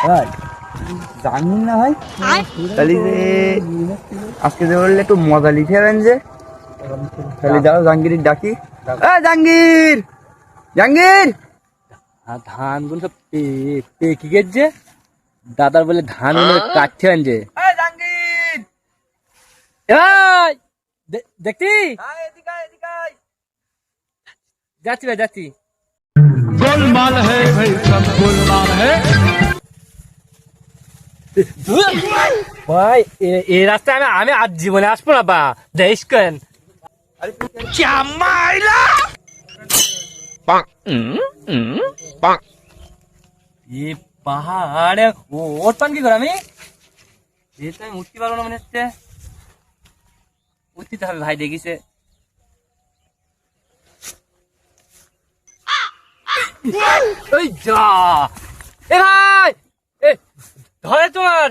ভাই জানবেন না ভাই, তাহলে যে আজকে যে বললে একটু মজা লিখে যাবেন যে, তাহলে যাও জাহাঙ্গীর ডাকি। জাহাঙ্গীর, জাহাঙ্গীর ধান গুলো পেকে গেছে, দাদার বলে ধান গুলো কাটতে আনছে। জাহাঙ্গীর দেখতি যাচ্ছি ভাই, যাচ্ছি। गोलमाल है भाई, सब गोलमाल है। ভাই এই রাস্তায় আমি আজ জীবনে আসবো না বা দেশ কেন পাহাড়ে ওঠতাম কি করে আমি? যেহেতু আমি উঠতে পারবো না মনে হচ্ছে, উঠতে হবে ভাই, দেখিছে। ওই যা এ ভাই, এ ধরে তোমার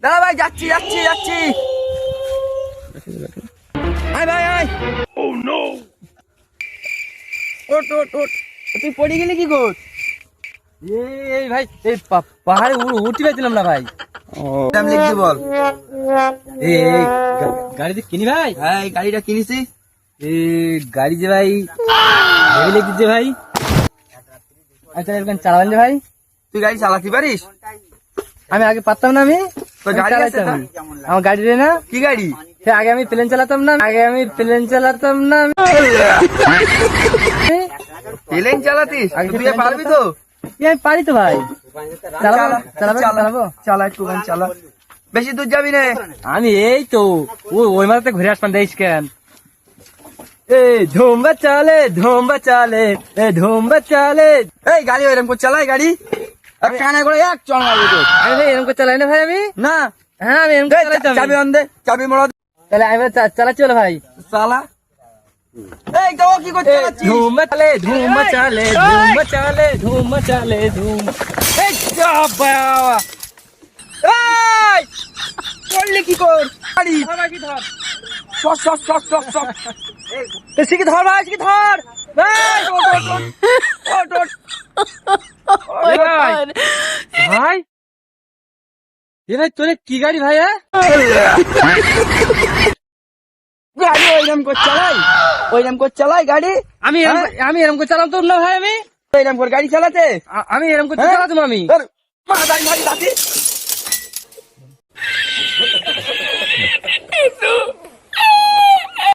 দাদা ভাই, যাচ্ছি যাচ্ছি যাচ্ছি। আয় ভাই আয়। ও নো, ওঠ ওঠ ওঠ, তুই পড়ে গেলি কি কর? এই ভাই, এই পাহাড়ে উঠতে পারছিলাম না ভাই। দাম লিখছি বল। এই গাড়ি যে কিনি ভাই, হ্যাঁ এই গাড়িটা কিনেছি। এই গাড়ি যে ভাই হেভি লেগেছে ভাই। আচ্ছা এরকম চালাবেন যে ভাই? তুই গাড়ি চালাতে পারিস? আমি আগে পারতাম না, আমি তোর গাড়ি আছে চালাইতাম। তা? আমার গাড়ি রে না, কি গাড়ি? সে আগে আমি প্লেন চালাতাম না, প্লেন চালাতিস? আগে তুই প্লেন পারবি তো? আমি পারি তো ভাই। চালাবো। চালা একটু চালা, বেশি দূর যাবি না। আমি এই তো ওই মাথাতে ঘুরে আসতাম, দেখিস কেন? এ ধুমবা চালে, এই গাড়ি ওইরকম করে চালাই, গাড়ি কানে করে এক চল মারবো তো। আমি ভাই এরকম করে চালাই না ভাই আমি। না হ্যাঁ আমি এরকম করে চালাইতাম। চাবি অন দে, চাবি মোড়া দে। তাহলে আমি চালাচ্ছি বলে ভাই। চালা। এই তো কি করতে যাচ্ছিস? ধুম চালে। এই যা বাবা, এই করলি কি কর? গাড়ি কি ধর, শক শক শক শক শক। শিখি ধর ভাই, শিখি ধর এই ওঠ ওঠ ওঠ ওঠ। ভাই। এ ভাই তোর কি গাড়ি ভাই? গাড়ি ওইরকম করে চালাই গাড়ি। আমি এরকম করে চালাম তো না ভাই, আমি ওইরকম করে গাড়ি চালাতে? আমি এরকম করে হ্যাঁ? চালাতাম আমি। ধর, মাথায় মারি দাঁতি।